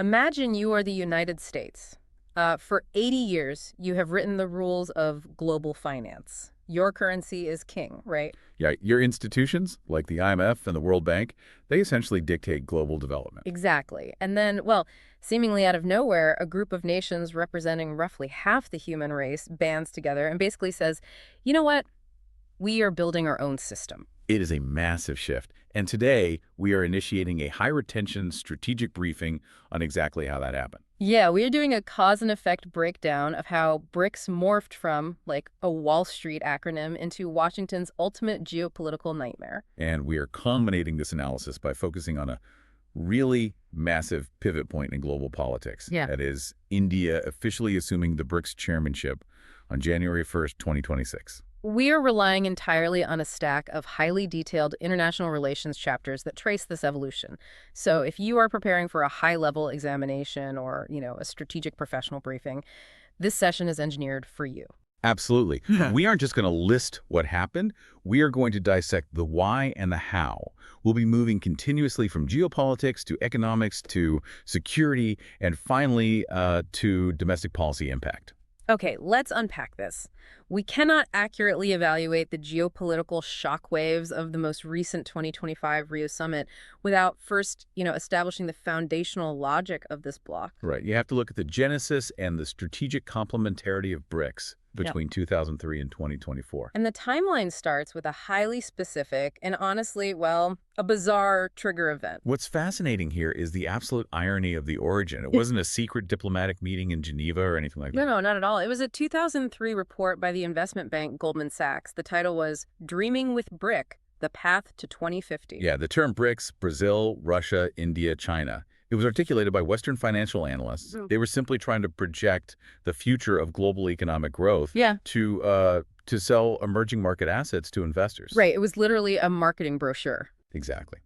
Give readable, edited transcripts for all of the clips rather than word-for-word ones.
Imagine you are the United States. For 80 years, you have written the rules of global finance. Your currency is king, right? Yeah, your institutions, like the IMF and the World Bank, they essentially dictate global development. Exactly. And then, well, seemingly out of nowhere, a group of nations representing roughly half the human race bands together and basically says, you know what? We are building our own system. It is a massive shift. And today, we are initiating a high-retention strategic briefing on exactly how that happened. Yeah, we are doing a cause and effect breakdown of how BRICS morphed from, like, a Wall Street acronym into Washington's ultimate geopolitical nightmare. And we are culminating this analysis by focusing on a really massive pivot point in global politics. Yeah. That is, India officially assuming the BRICS chairmanship on January 1st, 2026. We are relying entirely on a stack of highly detailed international relations chapters that trace this evolution. So if you are preparing for a high-level examination or, a strategic professional briefing, this session is engineered for you. Absolutely. We aren't just going to list what happened. We are going to dissect the why and the how. We'll be moving continuously from geopolitics to economics to security and finally to domestic policy impact. Okay, let's unpack this. We cannot accurately evaluate the geopolitical shockwaves of the most recent 2025 Rio Summit without first, establishing the foundational logic of this bloc. Right. You have to look at the genesis and the strategic complementarity of BRICS Yep. between 2003 and 2024. And the timeline starts with a highly specific and honestly, well, a bizarre trigger event. What's fascinating here is the absolute irony of the origin. It wasn't a secret diplomatic meeting in Geneva or anything like that. No, not at all. It was a 2003 report by the investment bank Goldman Sachs. The title was Dreaming with BRIC, The Path to 2050. Yeah, the term BRICS, Brazil, Russia, India, China. It was articulated by Western financial analysts. They were simply trying to project the future of global economic growth Yeah. to sell emerging market assets to investors. Right. It was literally a marketing brochure. Exactly.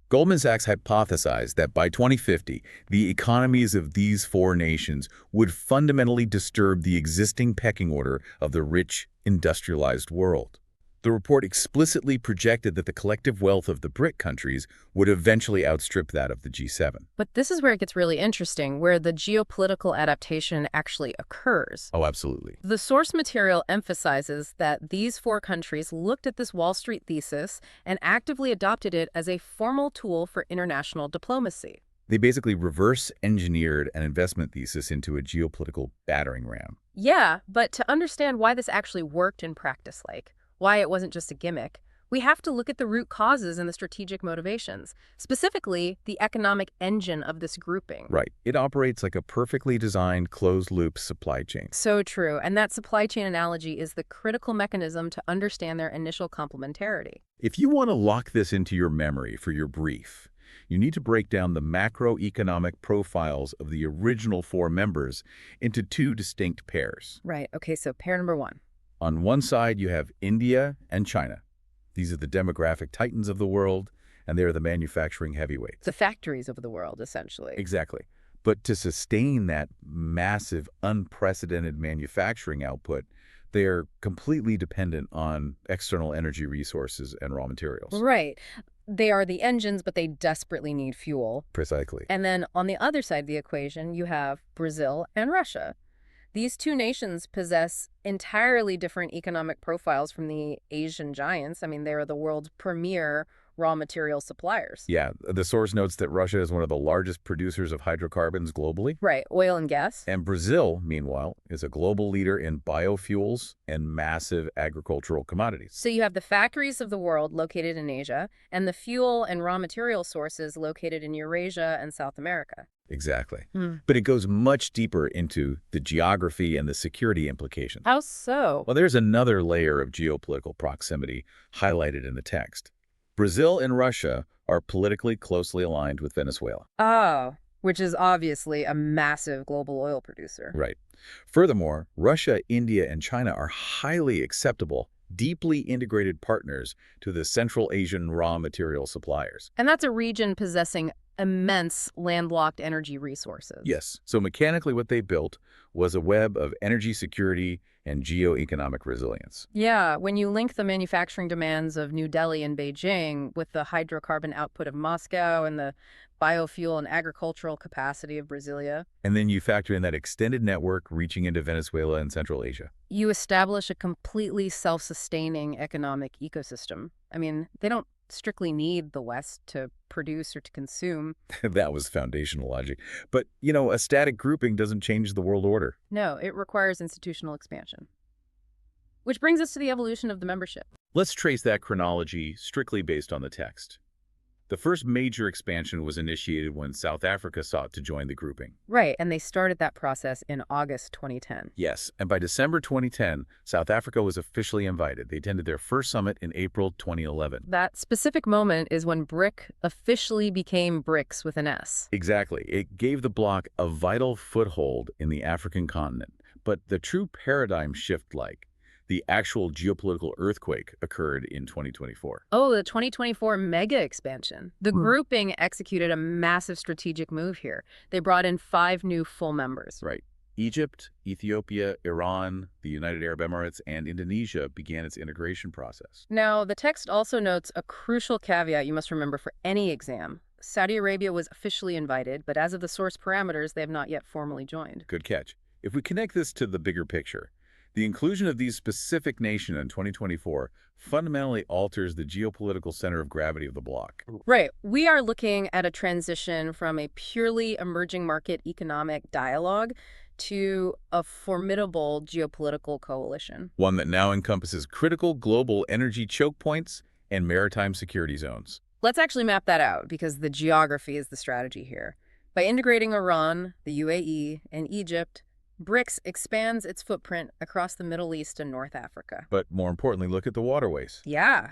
Goldman Sachs hypothesized that by 2050, the economies of these four nations would fundamentally disturb the existing pecking order of the rich, industrialized world. The report explicitly projected that the collective wealth of the BRIC countries would eventually outstrip that of the G7. But this is where it gets really interesting, where the geopolitical adaptation actually occurs. Oh, absolutely. The source material emphasizes that these four countries looked at this Wall Street thesis and actively adopted it as a formal tool for international diplomacy. They basically reverse-engineered an investment thesis into a geopolitical battering ram. Yeah, but to understand why this actually worked in practice, why it wasn't just a gimmick, we have to look at the root causes and the strategic motivations, specifically the economic engine of this grouping. Right. It operates like a perfectly designed closed-loop supply chain. So true, and that supply chain analogy is the critical mechanism to understand their initial complementarity. If you want to lock this into your memory for your brief, you need to break down the macroeconomic profiles of the original four members into two distinct pairs. Right, okay, so pair number one. On one side, you have India and China. These are the demographic titans of the world, and they are the manufacturing heavyweights. The factories of the world, essentially. Exactly. But to sustain that massive, unprecedented manufacturing output, they are completely dependent on external energy resources and raw materials. Right. They are the engines, but they desperately need fuel. Precisely. And then on the other side of the equation, you have Brazil and Russia. These two nations possess entirely different economic profiles from the Asian giants. I mean, they are the world's premier raw material suppliers. Yeah, the source notes that Russia is one of the largest producers of hydrocarbons globally. Right, oil and gas. And Brazil, meanwhile, is a global leader in biofuels and massive agricultural commodities. So you have the factories of the world located in Asia and the fuel and raw material sources located in Eurasia and South America. Exactly. But it goes much deeper into the geography and the security implications. How so? Well, there's another layer of geopolitical proximity highlighted in the text. Brazil and Russia are politically closely aligned with Venezuela. Oh, which is obviously a massive global oil producer. Right. Furthermore, Russia, India, and China are highly acceptable, deeply integrated partners to the Central Asian raw material suppliers. And that's a region possessing immense landlocked energy resources. Yes. So mechanically what they built was a web of energy security and geoeconomic resilience. Yeah, when you link the manufacturing demands of New Delhi and Beijing with the hydrocarbon output of Moscow and the biofuel and agricultural capacity of Brasilia. And then you factor in that extended network reaching into Venezuela and Central Asia. You establish a completely self-sustaining economic ecosystem. I mean, they don't strictly need the West to produce or to consume. That was foundational logic. But, a static grouping doesn't change the world order. No, it requires institutional expansion. Which brings us to the evolution of the membership. Let's trace that chronology strictly based on the text. The first major expansion was initiated when South Africa sought to join the grouping. Right, and they started that process in August 2010. Yes, and by December 2010, South Africa was officially invited. They attended their first summit in April 2011. That specific moment is when BRIC officially became BRICS with an S. Exactly. It gave the bloc a vital foothold in the African continent. But the true paradigm shift, the actual geopolitical earthquake, occurred in 2024. Oh, the 2024 mega expansion. The grouping executed a massive strategic move here. They brought in 5 new full members. Right. Egypt, Ethiopia, Iran, the United Arab Emirates, and Indonesia began its integration process. Now, the text also notes a crucial caveat you must remember for any exam. Saudi Arabia was officially invited, but as of the source parameters, they have not yet formally joined. Good catch. If we connect this to the bigger picture, the inclusion of these specific nations in 2024 fundamentally alters the geopolitical center of gravity of the bloc. Right. We are looking at a transition from a purely emerging market economic dialogue to a formidable geopolitical coalition. One that now encompasses critical global energy choke points and maritime security zones. Let's actually map that out because the geography is the strategy here. By integrating Iran, the UAE, and Egypt, BRICS expands its footprint across the Middle East and North Africa. But more importantly, look at the waterways. Yeah.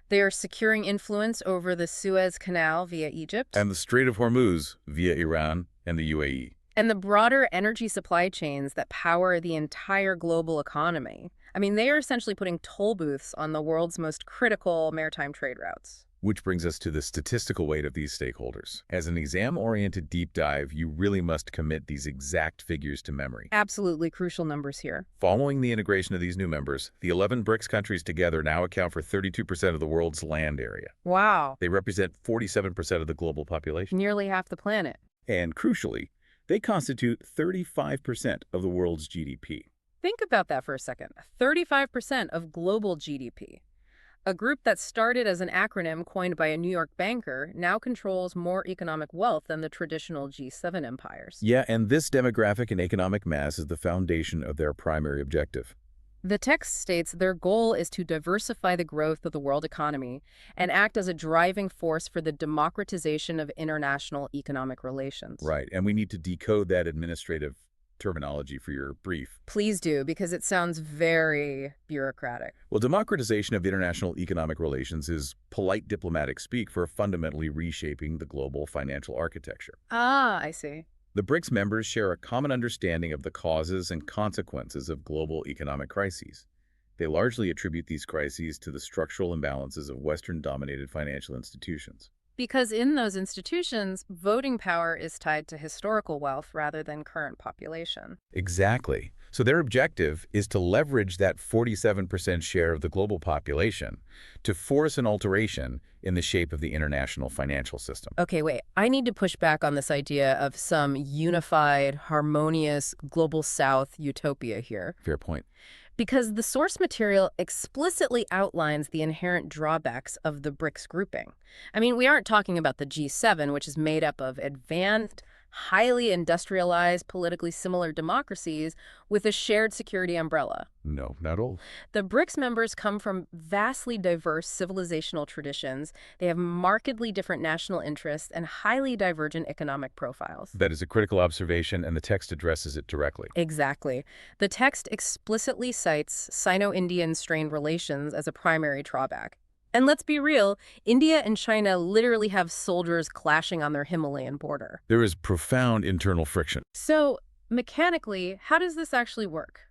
They are securing influence over the Suez Canal via Egypt. And the Strait of Hormuz via Iran and the UAE. And the broader energy supply chains that power the entire global economy. I mean, they are essentially putting toll booths on the world's most critical maritime trade routes. Which brings us to the statistical weight of these stakeholders. As an exam-oriented deep dive, you really must commit these exact figures to memory. Absolutely crucial numbers here. Following the integration of these new members, the 11 BRICS countries together now account for 32% of the world's land area. Wow. They represent 47% of the global population. Nearly half the planet. And crucially, they constitute 35% of the world's GDP. Think about that for a second. 35% of global GDP. A group that started as an acronym coined by a New York banker now controls more economic wealth than the traditional G7 empires. Yeah, and this demographic and economic mass is the foundation of their primary objective. The text states their goal is to diversify the growth of the world economy and act as a driving force for the democratization of international economic relations. Right, and we need to decode that administrative terminology for your brief. Please do, because it sounds very bureaucratic. Well, democratization of international economic relations is polite diplomatic speak for fundamentally reshaping the global financial architecture. Ah, I see. The BRICS members share a common understanding of the causes and consequences of global economic crises. They largely attribute these crises to the structural imbalances of Western-dominated financial institutions. Because in those institutions, voting power is tied to historical wealth rather than current population. Exactly. So their objective is to leverage that 47% share of the global population to force an alteration in the shape of the international financial system. Okay, wait. I need to push back on this idea of some unified, harmonious, global South utopia here. Fair point. Because the source material explicitly outlines the inherent drawbacks of the BRICS grouping. I mean, we aren't talking about the G7, which is made up of advanced, highly industrialized, politically similar democracies with a shared security umbrella. No, not all. The BRICS members come from vastly diverse civilizational traditions. They have markedly different national interests and highly divergent economic profiles. That is a critical observation, and the text addresses it directly. Exactly. The text explicitly cites Sino-Indian strained relations as a primary drawback. And let's be real, India and China literally have soldiers clashing on their Himalayan border. There is profound internal friction. So, mechanically, how does this actually work?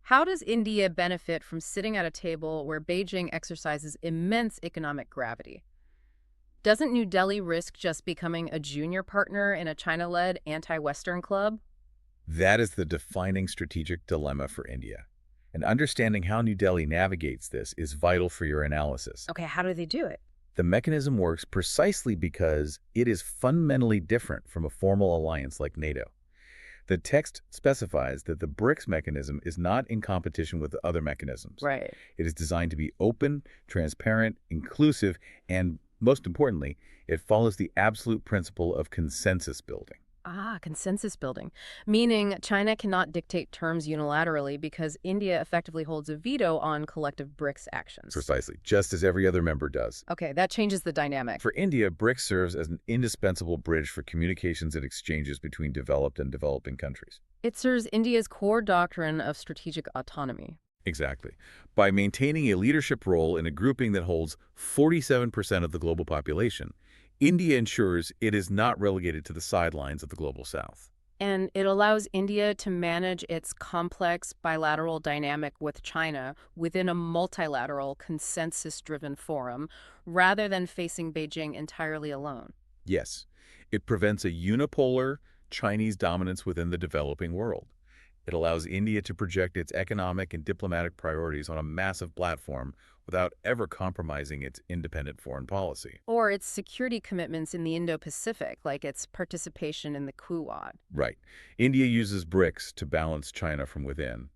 How does India benefit from sitting at a table where Beijing exercises immense economic gravity? Doesn't New Delhi risk just becoming a junior partner in a China-led anti-Western club? That is the defining strategic dilemma for India. And understanding how New Delhi navigates this is vital for your analysis. Okay, how do they do it? The mechanism works precisely because it is fundamentally different from a formal alliance like NATO. The text specifies that the BRICS mechanism is not in competition with other mechanisms. Right. It is designed to be open, transparent, inclusive, and, most importantly, it follows the absolute principle of consensus building. Ah, consensus building, meaning China cannot dictate terms unilaterally because India effectively holds a veto on collective BRICS actions. Precisely, just as every other member does. Okay, that changes the dynamic. For India, BRICS serves as an indispensable bridge for communications and exchanges between developed and developing countries. It serves India's core doctrine of strategic autonomy. Exactly. By maintaining a leadership role in a grouping that holds 47% of the global population, India ensures it is not relegated to the sidelines of the global south. And it allows India to manage its complex bilateral dynamic with China within a multilateral, consensus-driven forum, rather than facing Beijing entirely alone. Yes, it prevents a unipolar Chinese dominance within the developing world. It allows India to project its economic and diplomatic priorities on a massive platform without ever compromising its independent foreign policy. Or its security commitments in the Indo-Pacific, like its participation in the Quad. Right. India uses BRICS to balance China from within,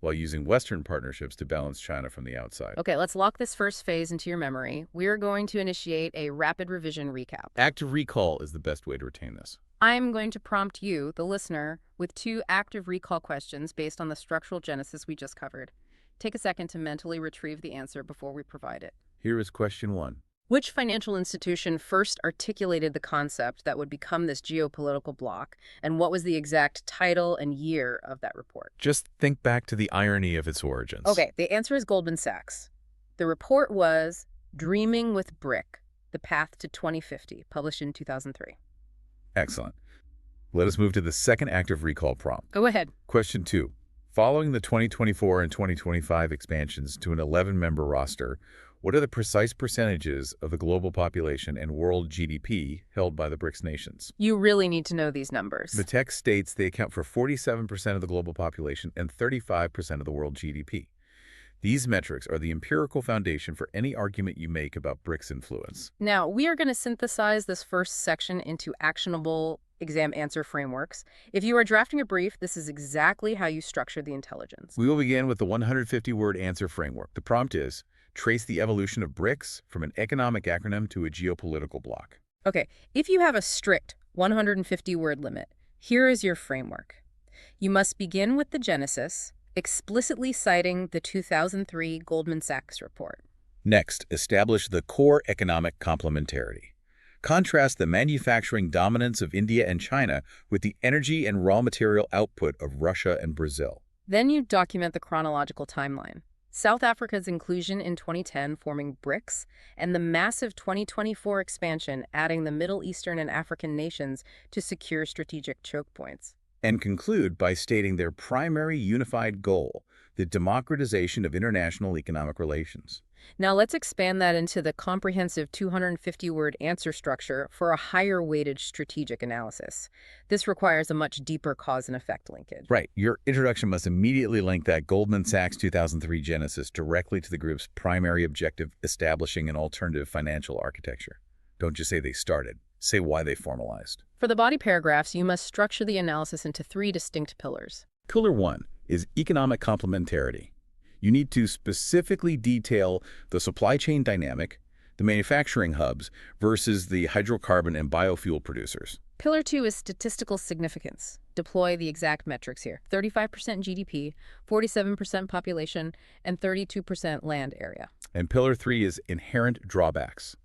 while using Western partnerships to balance China from the outside. Okay, let's lock this first phase into your memory. We're going to initiate a rapid revision recap. Active recall is the best way to retain this. I'm going to prompt you, the listener, with 2 active recall questions based on the structural genesis we just covered. Take a second to mentally retrieve the answer before we provide it. Here is question 1. Which financial institution first articulated the concept that would become this geopolitical bloc, and what was the exact title and year of that report? Just think back to the irony of its origins. Okay, the answer is Goldman Sachs. The report was Dreaming with BRIC, The Path to 2050, published in 2003. Excellent. Let us move to the second active recall prompt. Go ahead. Question 2. Following the 2024 and 2025 expansions to an 11-member roster, what are the precise percentages of the global population and world GDP held by the BRICS nations? You really need to know these numbers. The text states they account for 47% of the global population and 35% of the world GDP. These metrics are the empirical foundation for any argument you make about BRICS influence. Now, we are going to synthesize this first section into actionable exam answer frameworks. If you are drafting a brief, this is exactly how you structure the intelligence. We will begin with the 150-word answer framework. The prompt is, trace the evolution of BRICS from an economic acronym to a geopolitical bloc. Okay, if you have a strict 150-word limit, here is your framework. You must begin with the genesis, explicitly citing the 2003 Goldman Sachs report. Next, establish the core economic complementarity. Contrast the manufacturing dominance of India and China with the energy and raw material output of Russia and Brazil. Then you document the chronological timeline. South Africa's inclusion in 2010 forming BRICS, and the massive 2024 expansion adding the Middle Eastern and African nations to secure strategic choke points. And conclude by stating their primary unified goal, the democratization of international economic relations. Now let's expand that into the comprehensive 250-word answer structure for a higher weighted strategic analysis. This requires a much deeper cause and effect linkage. Right. Your introduction must immediately link that Goldman Sachs 2003 genesis directly to the group's primary objective, establishing an alternative financial architecture. Don't just say they started. Say why they formalized. For the body paragraphs, you must structure the analysis into 3 distinct pillars. Pillar 1 is economic complementarity. You need to specifically detail the supply chain dynamic, the manufacturing hubs, versus the hydrocarbon and biofuel producers. Pillar 2 is statistical significance. Deploy the exact metrics here. 35% GDP, 47% population, and 32% land area. And Pillar 3 is inherent drawbacks.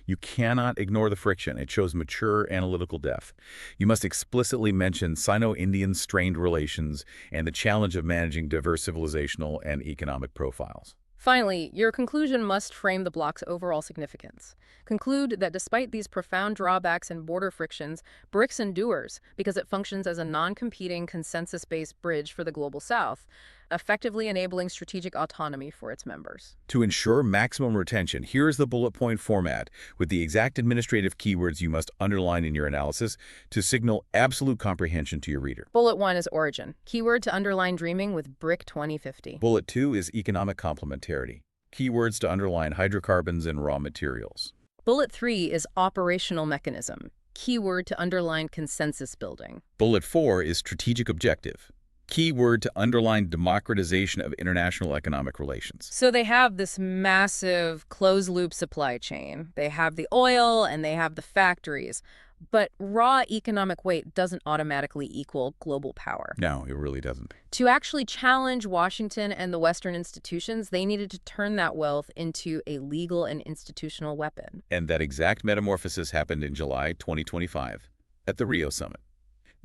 You cannot ignore the friction. It shows mature analytical depth. You must explicitly mention Sino-Indian strained relations and the challenge of managing diverse civilizational and economic profiles. Finally, your conclusion must frame the bloc's overall significance. Conclude that despite these profound drawbacks and border frictions, BRICS endures because it functions as a non-competing, consensus-based bridge for the Global South, effectively enabling strategic autonomy for its members. To ensure maximum retention, here is the bullet point format with the exact administrative keywords you must underline in your analysis to signal absolute comprehension to your reader. Bullet 1 is origin. Keyword to underline dreaming with BRIC 2050. Bullet 2 is economic complementarity. Keywords to underline hydrocarbons and raw materials. Bullet 3 is operational mechanism, keyword to underline consensus building. Bullet 4 is strategic objective. Key word to underline democratization of international economic relations. So they have this massive closed-loop supply chain. They have the oil and they have the factories. But raw economic weight doesn't automatically equal global power. No, it really doesn't. To actually challenge Washington and the Western institutions, they needed to turn that wealth into a legal and institutional weapon. And that exact metamorphosis happened in July 2025 at the Rio Summit.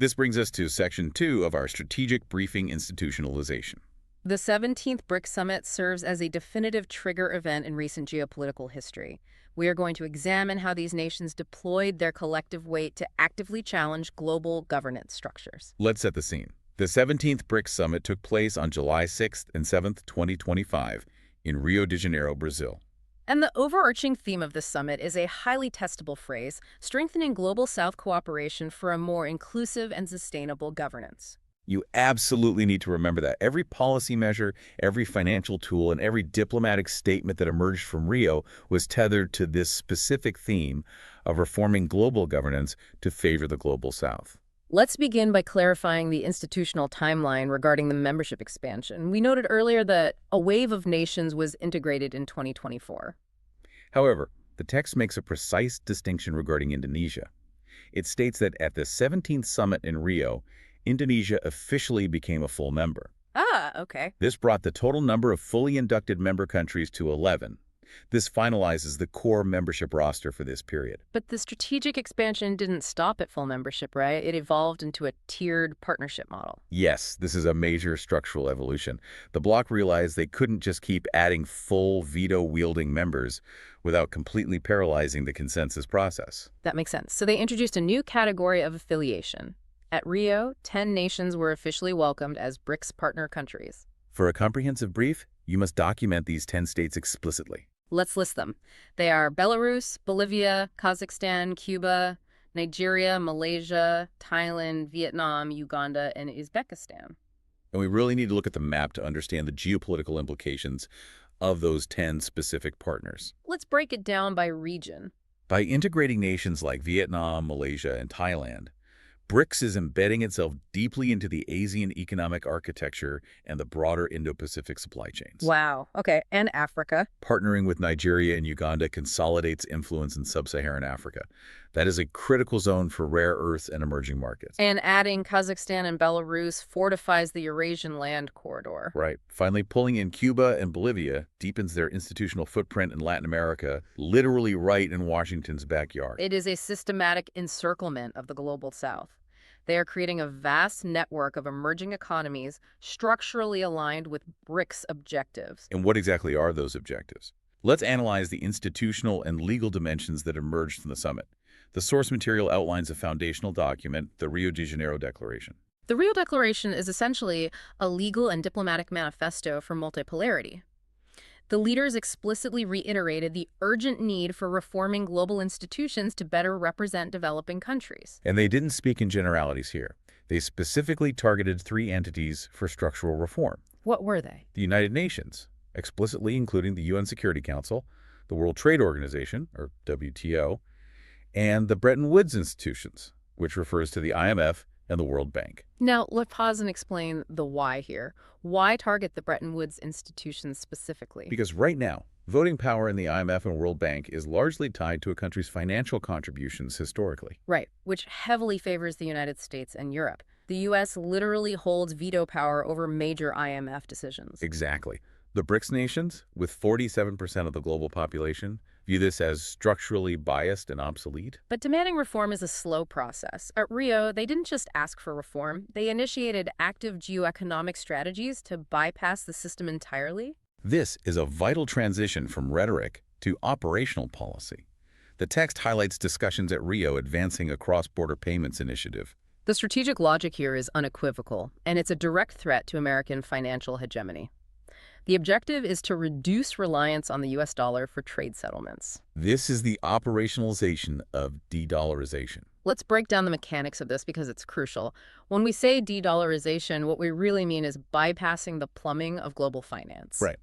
This brings us to Section 2 of our Strategic Briefing Institutionalization. The 17th BRICS Summit serves as a definitive trigger event in recent geopolitical history. We are going to examine how these nations deployed their collective weight to actively challenge global governance structures. Let's set the scene. The 17th BRICS Summit took place on July 6th and 7th, 2025 in Rio de Janeiro, Brazil. And the overarching theme of this summit is a highly testable phrase, strengthening global South cooperation for a more inclusive and sustainable governance. You absolutely need to remember that every policy measure, every financial tool, and every diplomatic statement that emerged from Rio was tethered to this specific theme of reforming global governance to favor the global South. Let's begin by clarifying the institutional timeline regarding the membership expansion. We noted earlier that a wave of nations was integrated in 2024. However, the text makes a precise distinction regarding Indonesia. It states that at the 17th summit in Rio, Indonesia officially became a full member. Ah, okay. This brought the total number of fully inducted member countries to 11. This finalizes the core membership roster for this period. But the strategic expansion didn't stop at full membership, right? It evolved into a tiered partnership model. Yes, this is a major structural evolution. The bloc realized they couldn't just keep adding full veto-wielding members without completely paralyzing the consensus process. That makes sense. So they introduced a new category of affiliation. At Rio, 10 nations were officially welcomed as BRICS partner countries. For a comprehensive brief, you must document these 10 states explicitly. Let's list them. They are Belarus, Bolivia, Kazakhstan, Cuba, Nigeria, Malaysia, Thailand, Vietnam, Uganda, and Uzbekistan. And we really need to look at the map to understand the geopolitical implications of those 10 specific partners. Let's break it down by region. By integrating nations like Vietnam, Malaysia, and Thailand, BRICS is embedding itself deeply into the Asian economic architecture and the broader Indo-Pacific supply chains. Wow. Okay. And Africa. Partnering with Nigeria and Uganda consolidates influence in sub-Saharan Africa. That is a critical zone for rare earths and emerging markets. And adding Kazakhstan and Belarus fortifies the Eurasian land corridor. Right. Finally, pulling in Cuba and Bolivia deepens their institutional footprint in Latin America, literally right in Washington's backyard. It is a systematic encirclement of the global South. They are creating a vast network of emerging economies structurally aligned with BRICS objectives. And what exactly are those objectives? Let's analyze the institutional and legal dimensions that emerged from the summit. The source material outlines a foundational document, the Rio de Janeiro Declaration. The Rio Declaration is essentially a legal and diplomatic manifesto for multipolarity. The leaders explicitly reiterated the urgent need for reforming global institutions to better represent developing countries. And they didn't speak in generalities here. They specifically targeted 3 entities for structural reform. What were they? The United Nations, explicitly including the UN Security Council, the World Trade Organization, or WTO, and the Bretton Woods institutions, which refers to the IMF and the World Bank. Now, let's pause and explain the why here. Why target the Bretton Woods institutions specifically? Because right now, voting power in the IMF and World Bank is largely tied to a country's financial contributions historically. Right, which heavily favors the United States and Europe. The U.S. literally holds veto power over major IMF decisions. Exactly. The BRICS nations, with 47% of the global population, view this as structurally biased and obsolete. But demanding reform is a slow process. At Rio, they didn't just ask for reform. They initiated active geoeconomic strategies to bypass the system entirely. This is a vital transition from rhetoric to operational policy. The text highlights discussions at Rio advancing a cross-border payments initiative. The strategic logic here is unequivocal, and it's a direct threat to American financial hegemony. The objective is to reduce reliance on the U.S. dollar for trade settlements. This is the operationalization of de-dollarization. Let's break down the mechanics of this because it's crucial. When we say de-dollarization, what we really mean is bypassing the plumbing of global finance. Right.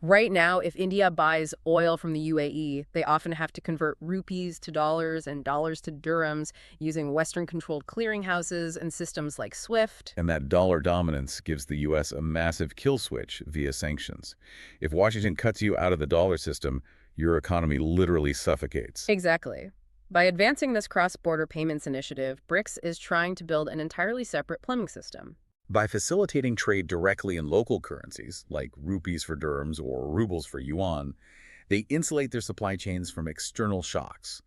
Right now, if India buys oil from the UAE, they often have to convert rupees to dollars and dollars to dirhams using Western-controlled clearinghouses and systems like SWIFT. And that dollar dominance gives the U.S. a massive kill switch via sanctions. If Washington cuts you out of the dollar system, your economy literally suffocates. Exactly. By advancing this cross-border payments initiative, BRICS is trying to build an entirely separate plumbing system. By facilitating trade directly in local currencies, like rupees for dirhams or rubles for yuan, they insulate their supply chains from external shocks,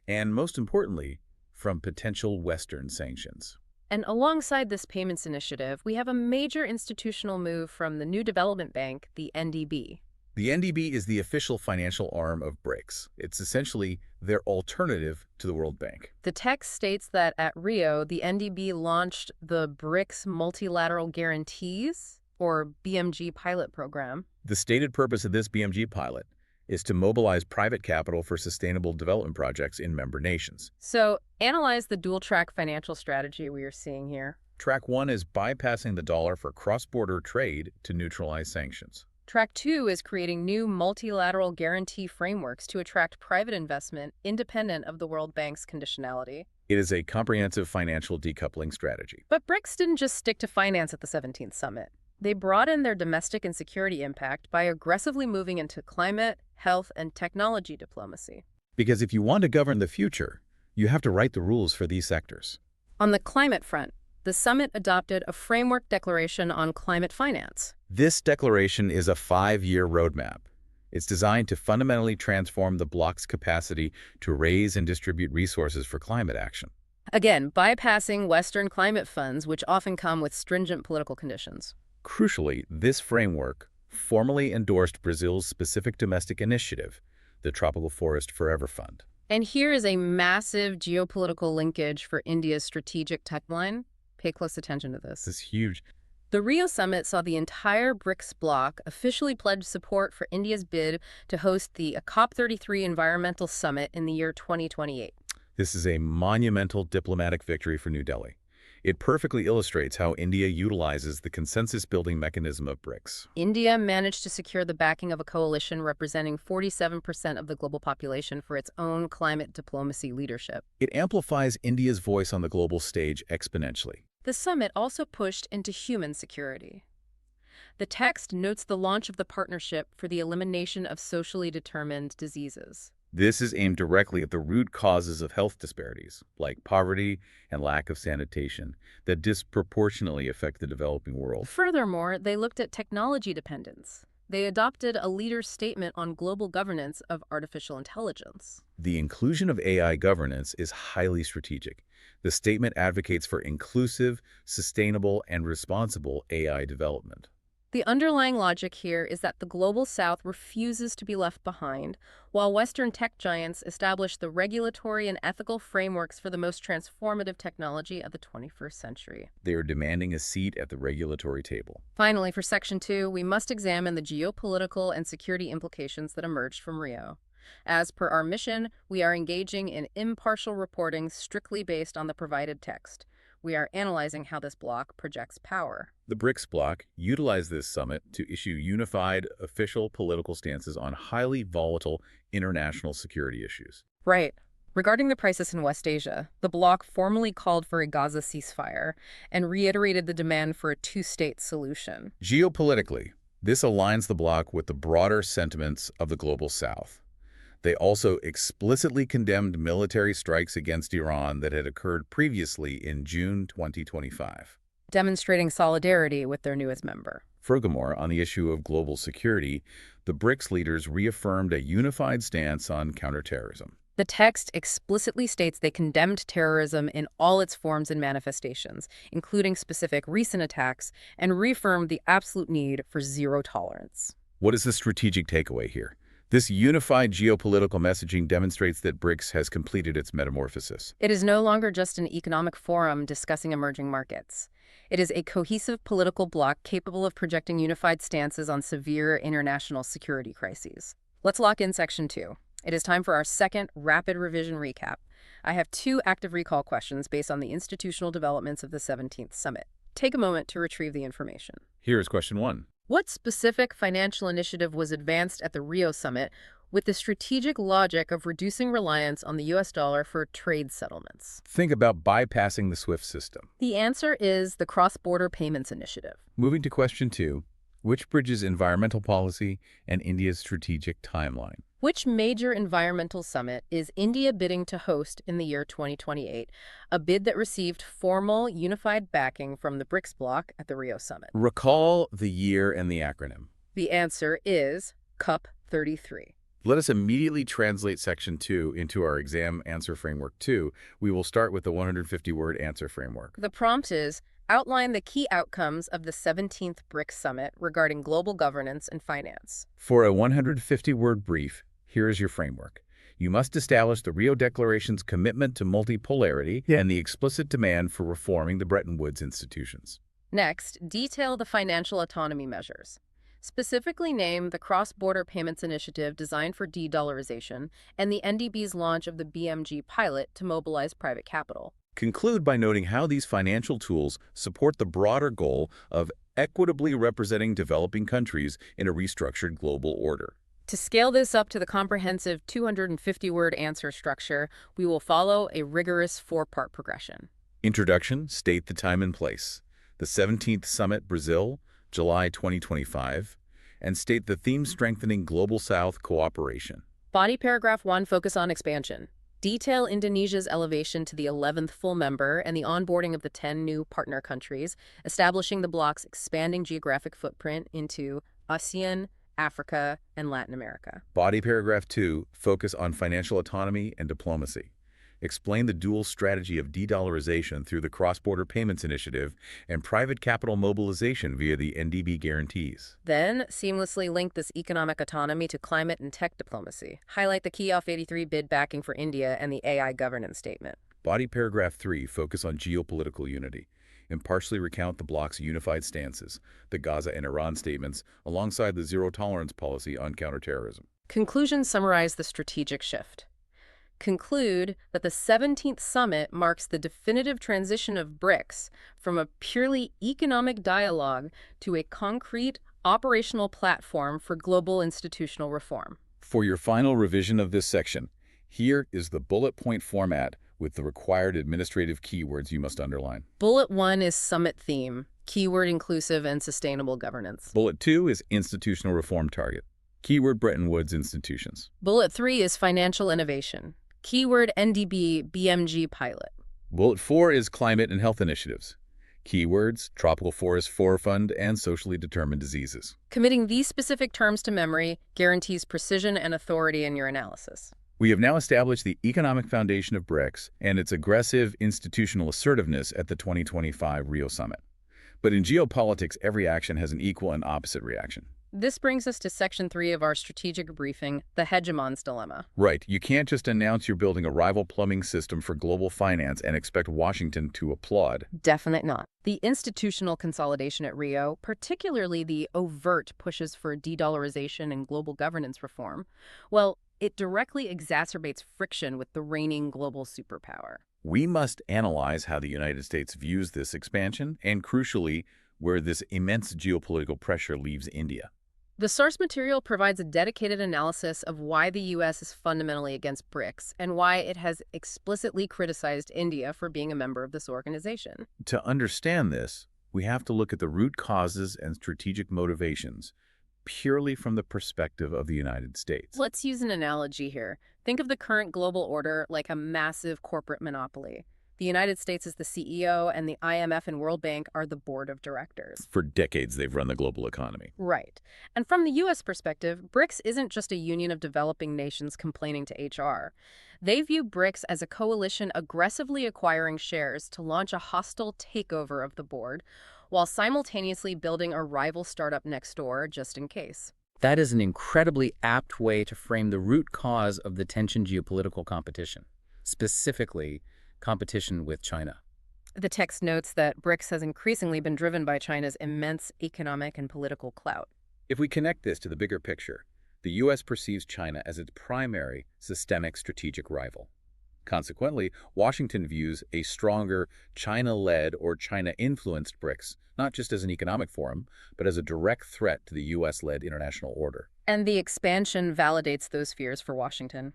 and most importantly, from potential Western sanctions. And alongside this payments initiative, we have a major institutional move from the new development bank, the NDB. The NDB is the official financial arm of BRICS. It's essentially their alternative to the World Bank. The text states that at Rio, the NDB launched the BRICS Multilateral Guarantees, or BMG pilot program. The stated purpose of this BMG pilot is to mobilize private capital for sustainable development projects in member nations. So, analyze the dual-track financial strategy we are seeing here. Track 1 is bypassing the dollar for cross-border trade to neutralize sanctions. Track 2 is creating new multilateral guarantee frameworks to attract private investment independent of the World Bank's conditionality. It is a comprehensive financial decoupling strategy. But BRICS didn't just stick to finance at the 17th summit. They broadened their domestic and security impact by aggressively moving into climate, health, and technology diplomacy. Because if you want to govern the future, you have to write the rules for these sectors. On the climate front, the summit adopted a framework declaration on climate finance. This declaration is a 5-year roadmap. It's designed to fundamentally transform the bloc's capacity to raise and distribute resources for climate action. Again, bypassing Western climate funds, which often come with stringent political conditions. Crucially, this framework formally endorsed Brazil's specific domestic initiative, the Tropical Forest Forever Fund. And here is a massive geopolitical linkage for India's strategic timeline. Pay close attention to this. This is huge. The Rio Summit saw the entire BRICS bloc officially pledge support for India's bid to host the COP33 Environmental Summit in the year 2028. This is a monumental diplomatic victory for New Delhi. It perfectly illustrates how India utilizes the consensus-building mechanism of BRICS. India managed to secure the backing of a coalition representing 47% of the global population for its own climate diplomacy leadership. It amplifies India's voice on the global stage exponentially. The summit also pushed into human security. The text notes the launch of the Partnership for the Elimination of Socially Determined Diseases. This is aimed directly at the root causes of health disparities, like poverty and lack of sanitation, that disproportionately affect the developing world. Furthermore, they looked at technology dependence. They adopted a leader's statement on global governance of artificial intelligence. The inclusion of AI governance is highly strategic. The statement advocates for inclusive, sustainable, and responsible AI development. The underlying logic here is that the Global South refuses to be left behind, while Western tech giants establish the regulatory and ethical frameworks for the most transformative technology of the 21st century. They are demanding a seat at the regulatory table. Finally, for Section 2, we must examine the geopolitical and security implications that emerged from Rio. As per our mission, we are engaging in impartial reporting strictly based on the provided text. We are analyzing how this bloc projects power. The BRICS bloc utilized this summit to issue unified, official political stances on highly volatile international security issues. Right. Regarding the crisis in West Asia, the bloc formally called for a Gaza ceasefire and reiterated the demand for a two-state solution. Geopolitically, this aligns the bloc with the broader sentiments of the Global South. They also explicitly condemned military strikes against Iran that had occurred previously in June 2025. Demonstrating solidarity with their newest member. Furthermore, on the issue of global security, the BRICS leaders reaffirmed a unified stance on counterterrorism. The text explicitly states they condemned terrorism in all its forms and manifestations, including specific recent attacks, and reaffirmed the absolute need for zero tolerance. What is the strategic takeaway here? This unified geopolitical messaging demonstrates that BRICS has completed its metamorphosis. It is no longer just an economic forum discussing emerging markets. It is a cohesive political bloc capable of projecting unified stances on severe international security crises. Let's lock in Section 2. It is time for our second rapid revision recap. I have 2 active recall questions based on the institutional developments of the 17th summit. Take a moment to retrieve the information. Here is question 1. What specific financial initiative was advanced at the Rio Summit with the strategic logic of reducing reliance on the US dollar for trade settlements? Think about bypassing the SWIFT system. The answer is the Cross-Border Payments Initiative. Moving to question 2, which bridges environmental policy and India's strategic timeline? Which major environmental summit is India bidding to host in the year 2028, a bid that received formal, unified backing from the BRICS bloc at the Rio Summit? Recall the year and the acronym. The answer is CUP 33. Let us immediately translate Section 2 into our exam answer framework 2. We will start with the 150-word answer framework. The prompt is, outline the key outcomes of the 17th BRICS Summit regarding global governance and finance. For a 150-word brief, here is your framework. You must establish the Rio Declaration's commitment to multipolarity and the explicit demand for reforming the Bretton Woods institutions. Next, detail the financial autonomy measures. Specifically name the Cross-Border Payments Initiative designed for de-dollarization and the NDB's launch of the BMG pilot to mobilize private capital. Conclude by noting how these financial tools support the broader goal of equitably representing developing countries in a restructured global order. To scale this up to the comprehensive 250-word answer structure, we will follow a rigorous 4-part progression. Introduction, state the time and place. The 17th Summit, Brazil, July 2025, and state the theme strengthening Global South cooperation. Body paragraph 1, focus on expansion. Detail Indonesia's elevation to the 11th full member and the onboarding of the 10 new partner countries, establishing the bloc's expanding geographic footprint into ASEAN, Africa, and Latin America. Body paragraph 2, focus on financial autonomy and diplomacy. Explain the dual strategy of de-dollarization through the Cross-Border Payments Initiative and private capital mobilization via the NDB guarantees. Then, seamlessly link this economic autonomy to climate and tech diplomacy. Highlight the key OF83 bid backing for India and the AI governance statement. Body paragraph 3, focus on geopolitical unity. Impartially recount the bloc's unified stances, the Gaza and Iran statements, alongside the zero-tolerance policy on counterterrorism. Conclusions summarize the strategic shift. Conclude that the 17th Summit marks the definitive transition of BRICS from a purely economic dialogue to a concrete, operational platform for global institutional reform. For your final revision of this section, here is the bullet point format with the required administrative keywords you must underline. Bullet 1 is Summit theme, keyword inclusive and sustainable governance. Bullet 2 is institutional reform target, keyword Bretton Woods institutions. Bullet 3 is financial innovation, keyword NDB BMG pilot. Bullet 4 is climate and health initiatives, keywords Tropical Forest Fund and socially determined diseases. Committing these specific terms to memory guarantees precision and authority in your analysis. We have now established the economic foundation of BRICS and its aggressive institutional assertiveness at the 2025 Rio Summit. But in geopolitics, every action has an equal and opposite reaction. This brings us to Section 3 of our strategic briefing, the hegemon's dilemma. Right. You can't just announce you're building a rival plumbing system for global finance and expect Washington to applaud. Definitely not. The institutional consolidation at Rio, particularly the overt pushes for de-dollarization and global governance reform, well, it directly exacerbates friction with the reigning global superpower. We must analyze how the United States views this expansion and, crucially, where this immense geopolitical pressure leaves India. The source material provides a dedicated analysis of why the U.S. is fundamentally against BRICS and why it has explicitly criticized India for being a member of this organization. To understand this, we have to look at the root causes and strategic motivations purely from the perspective of the United States. Let's use an analogy here. Think of the current global order like a massive corporate monopoly. The United States is the CEO, and the IMF and World Bank are the board of directors. For decades, they've run the global economy. Right. And from the U.S. perspective, BRICS isn't just a union of developing nations complaining to HR. They view BRICS as a coalition aggressively acquiring shares to launch a hostile takeover of the board, while simultaneously building a rival startup next door just in case. That is an incredibly apt way to frame the root cause of the tension geopolitical competition, specifically competition with China. The text notes that BRICS has increasingly been driven by China's immense economic and political clout. If we connect this to the bigger picture, the U.S. perceives China as its primary systemic strategic rival. Consequently, Washington views a stronger China-led or China-influenced BRICS not just as an economic forum, but as a direct threat to the U.S.-led international order. And the expansion validates those fears for Washington.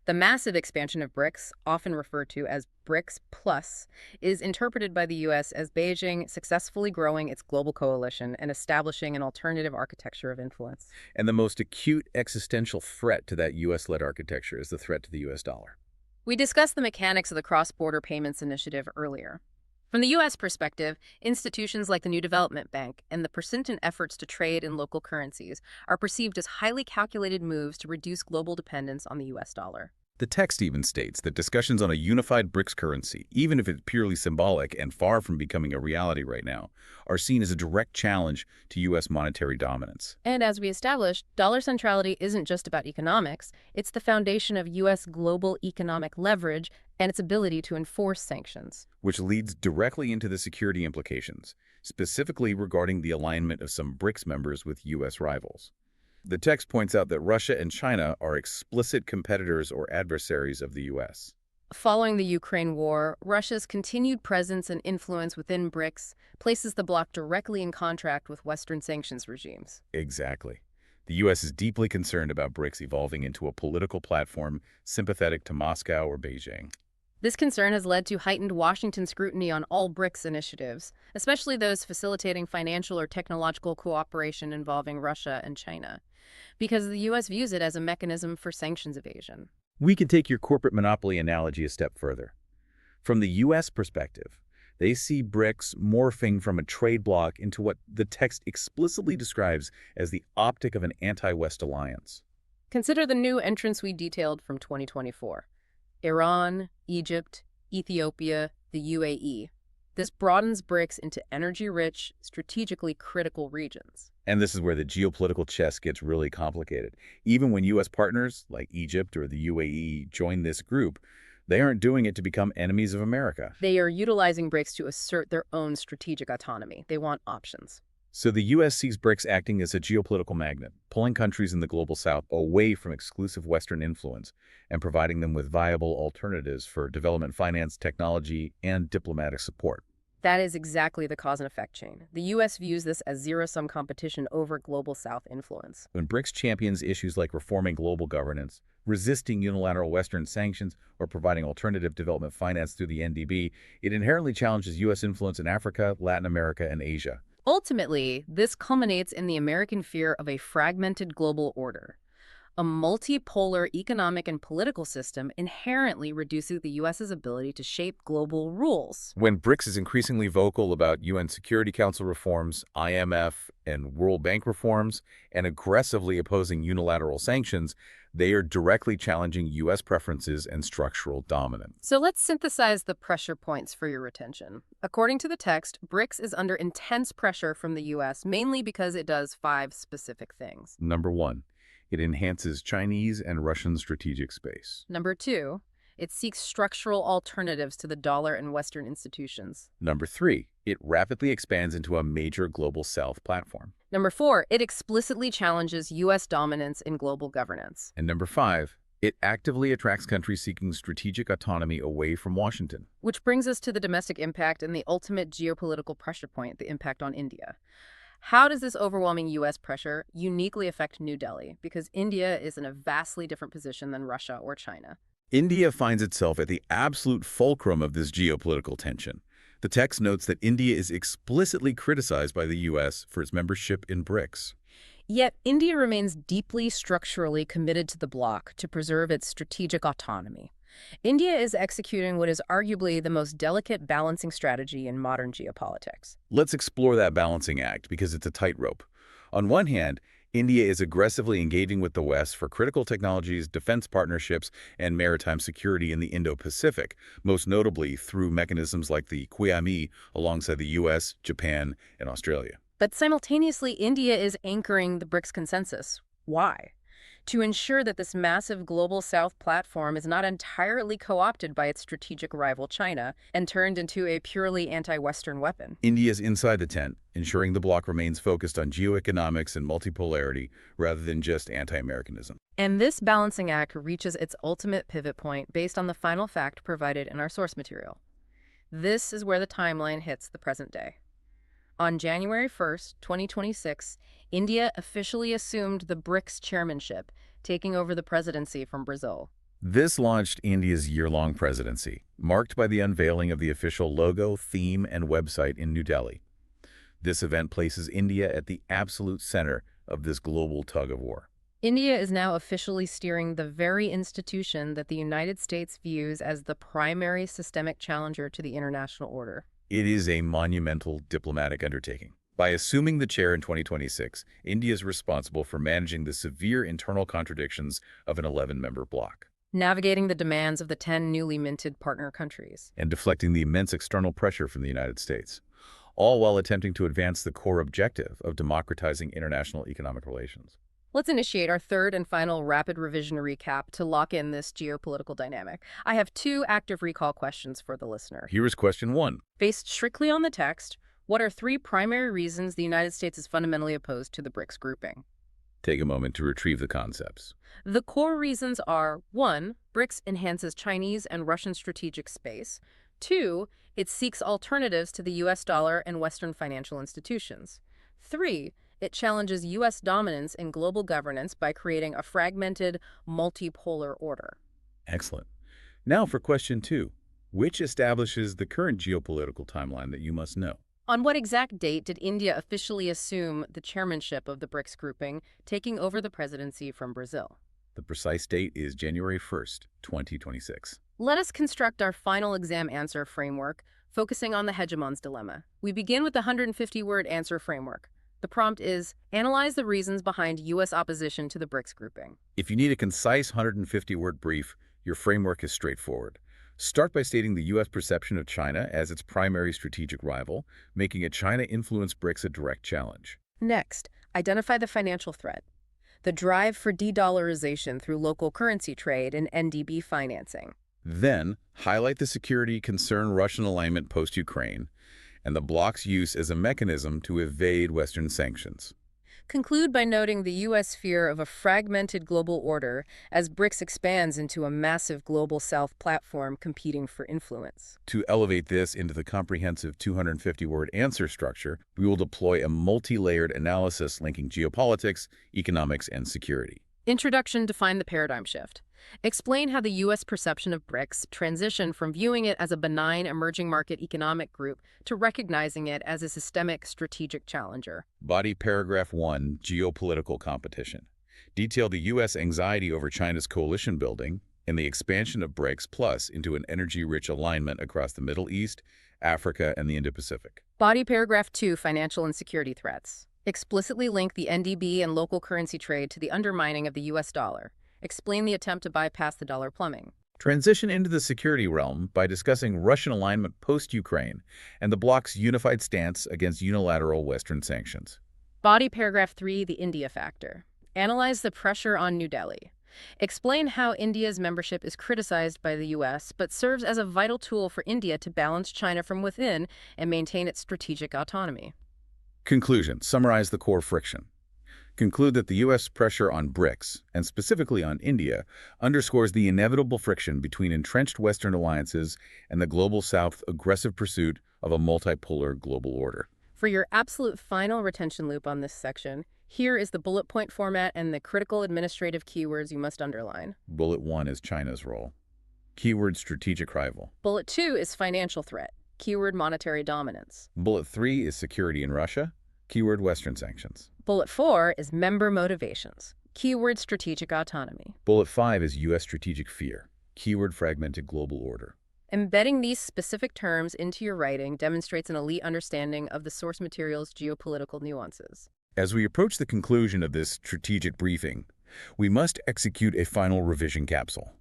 The massive expansion of BRICS, often referred to as BRICS Plus, is interpreted by the U.S. as Beijing successfully growing its global coalition and establishing an alternative architecture of influence. And the most acute existential threat to that U.S.-led architecture is the threat to the U.S. dollar. We discussed the mechanics of the cross-border payments initiative earlier. From the U.S. perspective, institutions like the New Development Bank and the persistent efforts to trade in local currencies are perceived as highly calculated moves to reduce global dependence on the U.S. dollar. The text even states that discussions on a unified BRICS currency, even if it's purely symbolic and far from becoming a reality right now, are seen as a direct challenge to U.S. monetary dominance. And as we established, dollar centrality isn't just about economics, it's the foundation of U.S. global economic leverage and its ability to enforce sanctions. Which leads directly into the security implications, specifically regarding the alignment of some BRICS members with U.S. rivals. The text points out that Russia and China are explicit competitors or adversaries of the U.S. Following the Ukraine war, Russia's continued presence and influence within BRICS places the bloc directly in contract with Western sanctions regimes. Exactly. The U.S. is deeply concerned about BRICS evolving into a political platform sympathetic to Moscow or Beijing. This concern has led to heightened Washington scrutiny on all BRICS initiatives, especially those facilitating financial or technological cooperation involving Russia and China, because the U.S. views it as a mechanism for sanctions evasion. We can take your corporate monopoly analogy a step further. From the U.S. perspective, they see BRICS morphing from a trade bloc into what the text explicitly describes as the optic of an anti-West alliance. Consider the new entrants we detailed from 2024. Iran, Egypt, Ethiopia, the UAE. This broadens BRICS into energy-rich, strategically critical regions. And this is where the geopolitical chess gets really complicated. Even when U.S. partners, like Egypt or the UAE, join this group, they aren't doing it to become enemies of America. They are utilizing BRICS to assert their own strategic autonomy. They want options. So the U.S. sees BRICS acting as a geopolitical magnet, pulling countries in the global south away from exclusive Western influence and providing them with viable alternatives for development finance, technology, and diplomatic support. That is exactly the cause and effect chain. The U.S. views this as zero-sum competition over global south influence. When BRICS champions issues like reforming global governance, resisting unilateral Western sanctions, or providing alternative development finance through the NDB, it inherently challenges U.S. influence in Africa, Latin America, and Asia. Ultimately, this culminates in the American fear of a fragmented global order. A multipolar economic and political system inherently reduces the U.S.'s ability to shape global rules. When BRICS is increasingly vocal about UN Security Council reforms, IMF and World Bank reforms, and aggressively opposing unilateral sanctions, they are directly challenging U.S. preferences and structural dominance. So let's synthesize the pressure points for your attention. According to the text, BRICS is under intense pressure from the U.S., mainly because it does 5 specific things. Number 1. It enhances Chinese and Russian strategic space. Number 2, it seeks structural alternatives to the dollar and Western institutions. Number 3, it rapidly expands into a major global south platform. Number 4, it explicitly challenges U.S. dominance in global governance. And number 5, it actively attracts countries seeking strategic autonomy away from Washington. Which brings us to the domestic impact and the ultimate geopolitical pressure point, the impact on India. How does this overwhelming U.S. pressure uniquely affect New Delhi? Because India is in a vastly different position than Russia or China. India finds itself at the absolute fulcrum of this geopolitical tension. The text notes that India is explicitly criticized by the U.S. for its membership in BRICS. Yet, India remains deeply structurally committed to the bloc to preserve its strategic autonomy. India is executing what is arguably the most delicate balancing strategy in modern geopolitics. Let's explore that balancing act because it's a tightrope. On one hand, India is aggressively engaging with the West for critical technologies, defense partnerships, and maritime security in the Indo-Pacific, most notably through mechanisms like the QIAMI alongside the U.S., Japan, and Australia. But simultaneously, India is anchoring the BRICS consensus. Why? to ensure that this massive Global South platform is not entirely co-opted by its strategic rival China and turned into a purely anti-Western weapon. India's inside the tent, ensuring the bloc remains focused on geoeconomics and multipolarity rather than just anti-Americanism. And this balancing act reaches its ultimate pivot point based on the final fact provided in our source material. This is where the timeline hits the present day. On January 1st, 2026, India officially assumed the BRICS chairmanship, taking over the presidency from Brazil. This launched India's year-long presidency, marked by the unveiling of the official logo, theme, and website in New Delhi. This event places India at the absolute center of this global tug-of-war. India is now officially steering the very institution that the United States views as the primary systemic challenger to the international order. It is a monumental diplomatic undertaking. By assuming the chair in 2026, India is responsible for managing the severe internal contradictions of an 11-member bloc, Navigating the demands of the 10 newly minted partner countries. and deflecting the immense external pressure from the United States, all while attempting to advance the core objective of democratizing international economic relations. Let's initiate our third and final rapid revision recap to lock in this geopolitical dynamic. I have two active recall questions for the listener. Here is question 1. Based strictly on the text, what are three primary reasons the United States is fundamentally opposed to the BRICS grouping? Take a moment to retrieve the concepts. The core reasons are: 1, BRICS enhances Chinese and Russian strategic space; 2, it seeks alternatives to the US dollar and Western financial institutions; 3, it challenges U.S. dominance in global governance by creating a fragmented, multipolar order. Excellent. Now for question 2. Which establishes the current geopolitical timeline that you must know? On what exact date did India officially assume the chairmanship of the BRICS grouping, taking over the presidency from Brazil? The precise date is January 1st, 2026. Let us construct our final exam answer framework, focusing on the hegemon's dilemma. We begin with the 150-word answer framework. The prompt is, analyze the reasons behind U.S. opposition to the BRICS grouping. If you need a concise 150-word brief, your framework is straightforward. Start by stating the U.S. perception of China as its primary strategic rival, making a China-influenced BRICS a direct challenge. Next, identify the financial threat. The drive for de-dollarization through local currency trade and NDB financing. Then, highlight the security concern Russian alignment post-Ukraine and the bloc's use as a mechanism to evade Western sanctions. Conclude by noting the U.S. fear of a fragmented global order as BRICS expands into a massive global South platform competing for influence. To elevate this into the comprehensive 250-word answer structure, we will deploy a multi-layered analysis linking geopolitics, economics, and security. Introduction: define the paradigm shift. Explain how the U.S. perception of BRICS transitioned from viewing it as a benign emerging market economic group to recognizing it as a systemic strategic challenger. Body paragraph 1, geopolitical competition. Detail the U.S. anxiety over China's coalition building and the expansion of BRICS Plus into an energy-rich alignment across the Middle East, Africa, and the Indo-Pacific. Body paragraph 2, financial and security threats. Explicitly link the NDB and local currency trade to the undermining of the U.S. dollar. Explain the attempt to bypass the dollar plumbing. Transition into the security realm by discussing Russian alignment post-Ukraine and the bloc's unified stance against unilateral Western sanctions. Body paragraph 3, the India factor. Analyze the pressure on New Delhi. Explain how India's membership is criticized by the U.S. but serves as a vital tool for India to balance China from within and maintain its strategic autonomy. Conclusion. Summarize the core friction. Conclude that the U.S. pressure on BRICS, and specifically on India, underscores the inevitable friction between entrenched Western alliances and the Global South's aggressive pursuit of a multipolar global order. For your absolute final retention loop on this section, here is the bullet point format and the critical administrative keywords you must underline. Bullet 1 is China's role. Keyword strategic rival. Bullet 2 is financial threat. Keyword monetary dominance. Bullet 3 is security in Russia. Keyword Western sanctions. Bullet 4 is member motivations. Keyword strategic autonomy. Bullet 5 is U.S. strategic fear. Keyword fragmented global order. Embedding these specific terms into your writing demonstrates an elite understanding of the source material's geopolitical nuances. As we approach the conclusion of this strategic briefing, we must execute a final revision capsule.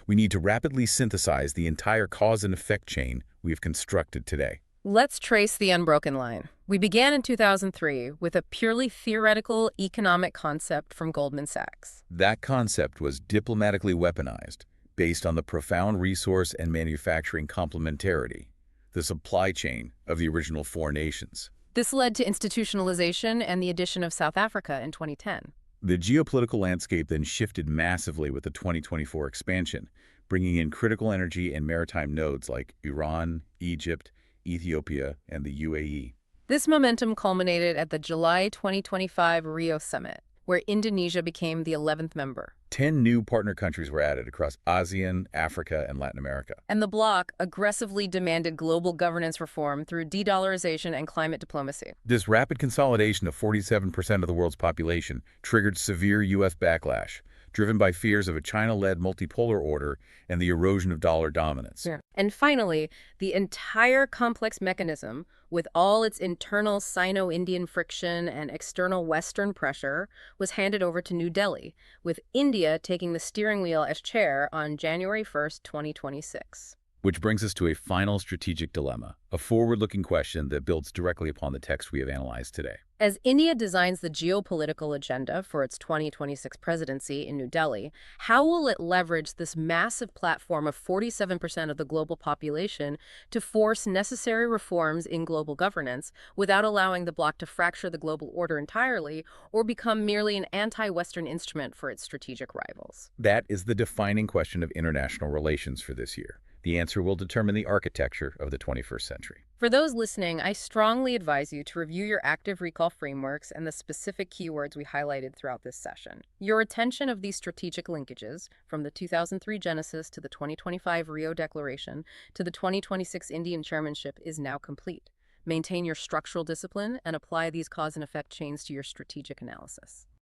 We need to rapidly synthesize the entire cause and effect chain we have constructed today. Let's trace the unbroken line. We began in 2003 with a purely theoretical economic concept from Goldman Sachs. That concept was diplomatically weaponized, based on the profound resource and manufacturing complementarity, the supply chain of the original four nations. This led to institutionalization and the addition of South Africa in 2010. The geopolitical landscape then shifted massively with the 2024 expansion, bringing in critical energy and maritime nodes like Iran, Egypt, Ethiopia, and the UAE. This momentum culminated at the July 2025 Rio Summit, where Indonesia became the 11th member. 10 new partner countries were added across ASEAN, Africa, and Latin America. And the bloc aggressively demanded global governance reform through de-dollarization and climate diplomacy. This rapid consolidation of 47% of the world's population triggered severe U.S. backlash, driven by fears of a China-led multipolar order and the erosion of dollar dominance. Yeah. And finally, the entire complex mechanism, with all its internal Sino-Indian friction and external Western pressure, was handed over to New Delhi, with India taking the steering wheel as chair on January 1st, 2026. Which brings us to a final strategic dilemma, a forward-looking question that builds directly upon the text we have analyzed today. As India designs the geopolitical agenda for its 2026 presidency in New Delhi, how will it leverage this massive platform of 47% of the global population to force necessary reforms in global governance without allowing the bloc to fracture the global order entirely or become merely an anti-Western instrument for its strategic rivals? That is the defining question of international relations for this year. The answer will determine the architecture of the 21st century. For those listening, I strongly advise you to review your active recall frameworks and the specific keywords we highlighted throughout this session. Your attention of these strategic linkages, from the 2003 Genesis to the 2025 Rio Declaration to the 2026 Indian chairmanship, is now complete. Maintain your structural discipline and apply these cause and effect chains to your strategic analysis.